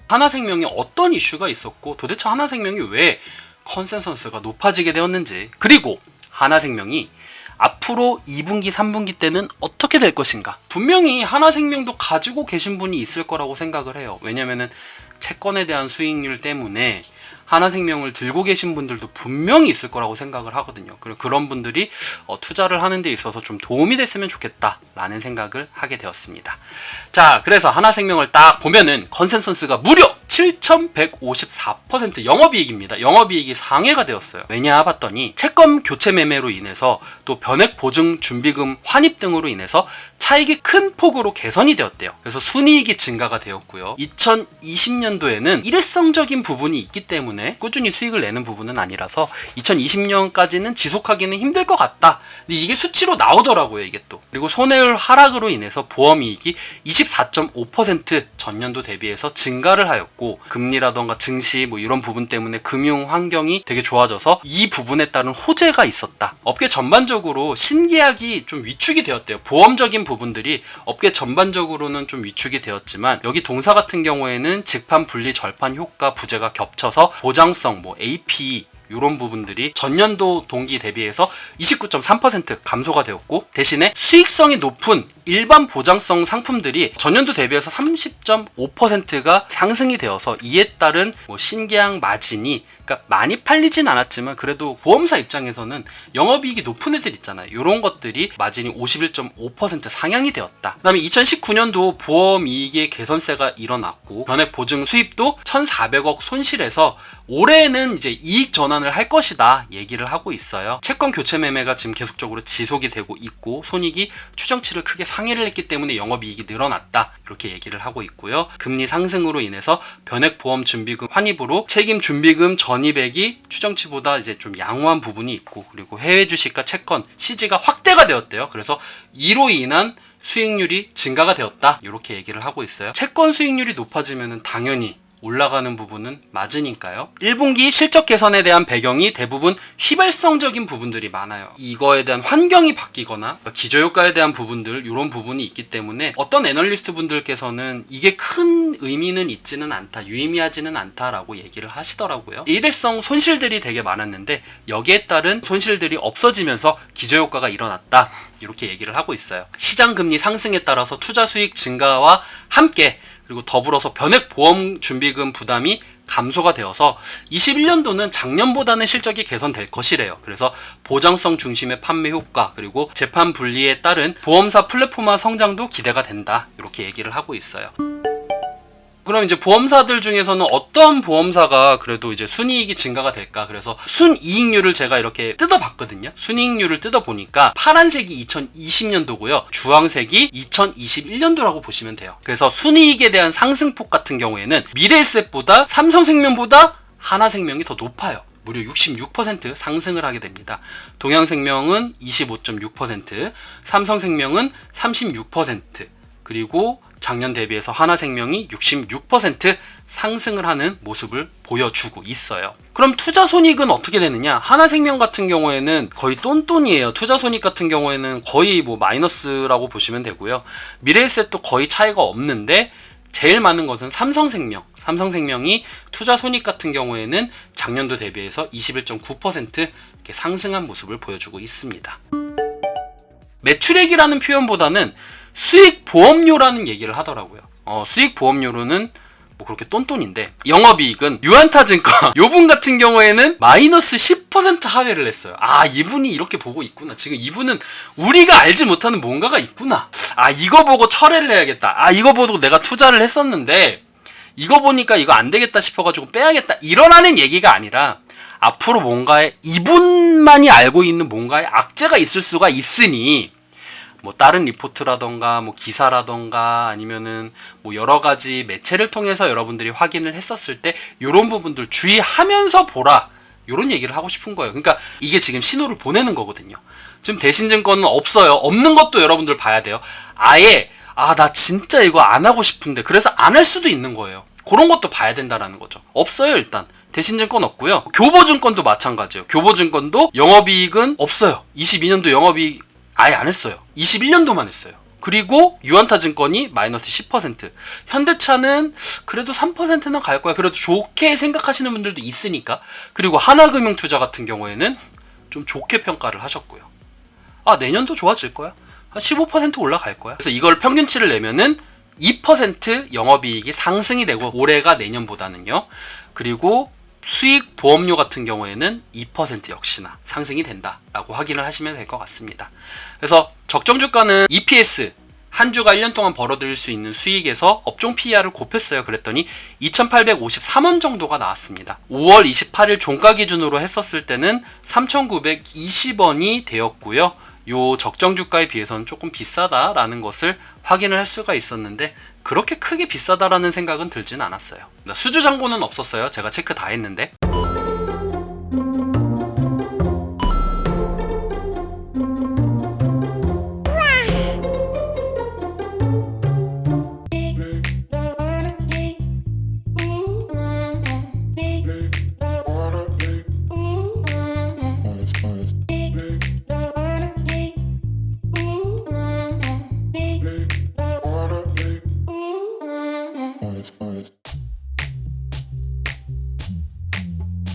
하나생명에 어떤 이슈가 있었고 도대체 하나생명이 왜 컨센서스가 높아지게 되었는지, 그리고 하나생명이 앞으로 2분기, 3분기 때는 어떻게 될 것인가. 분명히 하나생명도 가지고 계신 분이 있을 거라고 생각을 해요. 왜냐면은 채권에 대한 수익률 때문에 하나생명을 들고 계신 분들도 분명히 있을 거라고 생각을 하거든요. 그리고 그런 분들이 투자를 하는 데 있어서 좀 도움이 됐으면 좋겠다라는 생각을 하게 되었습니다. 자, 그래서 하나생명을 딱 보면은 컨센서스가 무려 7,154% 영업이익입니다. 영업이익이 상회가 되었어요. 왜냐 봤더니 채권 교체 매매로 인해서 또 변액 보증 준비금 환입 등으로 인해서 차익이 큰 폭으로 개선이 되었대요. 그래서 순이익이 증가가 되었고요. 2020년도에는 일회성적인 부분이 있기 때문에 꾸준히 수익을 내는 부분은 아니라서 2020년까지는 지속하기는 힘들 것 같다. 근데 이게 수치로 나오더라고요, 이게 또. 그리고 손해율 하락으로 인해서 보험이익이 24.5% 전년도 대비해서 증가를 하였고, 금리라던가 증시 뭐 이런 부분 때문에 금융 환경이 되게 좋아져서 이 부분에 따른 호재가 있었다. 업계 전반적으로 신계약이 좀 위축이 되었대요. 보험적인 부분들이 업계 전반적으로는 좀 위축이 되었지만, 여기 동사 같은 경우에는 직판 분리 절판 효과 부재가 겹쳐서 보장성 뭐 AP 이런 부분들이 전년도 동기 대비해서 29.3% 감소가 되었고, 대신에 수익성이 높은 일반 보장성 상품들이 전년도 대비해서 30.5%가 상승이 되어서 이에 따른 뭐 신계약 마진이, 그러니까 많이 팔리진 않았지만 그래도 보험사 입장에서는 영업이익이 높은 애들 있잖아요. 이런 것들이 마진이 51.5% 상향이 되었다. 그 다음에 2019년도 보험이익의 개선세가 일어났고, 변액 보증 수입도 1,400억 손실에서 올해는 이제 이익 전환을 할 것이다 얘기를 하고 있어요. 채권 교체 매매가 지금 계속적으로 지속이 되고 있고, 손익이 추정치를 크게 상회를 했기 때문에 영업이익이 늘어났다 이렇게 얘기를 하고 있고요. 금리 상승으로 인해서 변액 보험 준비금 환입으로 책임 준비금 전입액이 추정치보다 이제 좀 양호한 부분이 있고, 그리고 해외 주식과 채권 시지가 확대가 되었대요. 그래서 이로 인한 수익률이 증가가 되었다 이렇게 얘기를 하고 있어요. 채권 수익률이 높아지면 당연히 올라가는 부분은 맞으니까요. 1분기 실적 개선에 대한 배경이 대부분 휘발성적인 부분들이 많아요. 이거에 대한 환경이 바뀌거나 기저효과에 대한 부분들, 이런 부분이 있기 때문에 어떤 애널리스트 분들께서는 이게 큰 의미는 있지는 않다, 유의미하지는 않다라고 얘기를 하시더라고요. 일회성 손실들이 되게 많았는데 여기에 따른 손실들이 없어지면서 기저효과가 일어났다 이렇게 얘기를 하고 있어요. 시장금리 상승에 따라서 투자 수익 증가와 함께, 그리고 더불어서 변액 보험 준비금 부담이 감소가 되어서 21년도는 작년보다는 실적이 개선될 것이래요. 그래서 보장성 중심의 판매 효과, 그리고 재판 분리에 따른 보험사 플랫폼화 성장도 기대가 된다 이렇게 얘기를 하고 있어요. 그럼 이제 보험사들 중에서는 어떤 보험사가 그래도 이제 순이익이 증가가 될까? 그래서 순이익률을 제가 이렇게 뜯어봤거든요. 순이익률을 뜯어보니까 파란색이 2020년도고요. 주황색이 2021년도라고 보시면 돼요. 그래서 순이익에 대한 상승폭 같은 경우에는 미래에셋보다 삼성생명보다 하나생명이 더 높아요. 무려 66% 상승을 하게 됩니다. 동양생명은 25.6%, 삼성생명은 36%, 그리고 작년 대비해서 하나생명이 66% 상승을 하는 모습을 보여주고 있어요. 그럼 투자 손익은 어떻게 되느냐? 하나생명 같은 경우에는 거의 똔똔이에요. 투자 손익 같은 경우에는 거의 뭐 마이너스라고 보시면 되고요. 미래에셋도 거의 차이가 없는데 제일 많은 것은 삼성생명. 삼성생명이 투자 손익 같은 경우에는 작년도 대비해서 21.9% 이렇게 상승한 모습을 보여주고 있습니다. 매출액이라는 표현보다는 수익 보험료라는 얘기를 하더라고요. 수익 보험료로는 뭐 그렇게 똔똔인데, 영업이익은 유한타증권 요분 같은 경우에는 마이너스 10% 하회를 했어요. 아, 이분이 이렇게 보고 있구나. 지금 이분은 우리가 알지 못하는 뭔가가 있구나. 아, 이거 보고 철회를 해야겠다. 아, 이거 보고 내가 투자를 했었는데 이거 보니까 이거 안 되겠다 싶어가지고 빼야겠다, 이러라는 얘기가 아니라 앞으로 뭔가에 이분만이 알고 있는 뭔가의 악재가 있을 수가 있으니, 뭐 다른 리포트라던가 뭐 기사라던가 아니면은 뭐 여러 가지 매체를 통해서 여러분들이 확인을 했었을 때 이런 부분들 주의하면서 보라, 이런 얘기를 하고 싶은 거예요. 그러니까 이게 지금 신호를 보내는 거거든요. 지금 대신증권은 없어요. 없는 것도 여러분들 봐야 돼요. 아예 나 진짜 이거 안 하고 싶은데, 그래서 안 할 수도 있는 거예요. 그런 것도 봐야 된다라는 거죠. 없어요. 일단 대신증권 없고요. 교보증권도 마찬가지예요. 교보증권도 영업이익은 없어요. 22년도 영업이익 아예 안 했어요. 21년도만 했어요. 그리고 유한타증권이 마이너스 10%. 현대차는 그래도 3%는 갈 거야. 그래도 좋게 생각하시는 분들도 있으니까. 그리고 하나금융투자 같은 경우에는 좀 좋게 평가를 하셨고요. 아, 내년도 좋아질 거야. 한 15% 올라갈 거야. 그래서 이걸 평균치를 내면은 2% 영업이익이 상승이 되고 올해가 내년보다는요. 그리고 수익 보험료 같은 경우에는 2% 역시나 상승이 된다라고 확인을 하시면 될 것 같습니다. 그래서 적정 주가는 EPS 한 주가 1년 동안 벌어들일 수 있는 수익에서 업종 PER을 곱했어요. 그랬더니 2,853원 정도가 나왔습니다. 5월 28일 종가 기준으로 했었을 때는 3,920원이 되었고요. 요 적정 주가에 비해서는 조금 비싸다라는 것을 확인을 할 수가 있었는데 그렇게 크게 비싸다라는 생각은 들진 않았어요. 수주 잔고는 없었어요. 제가 체크 다 했는데.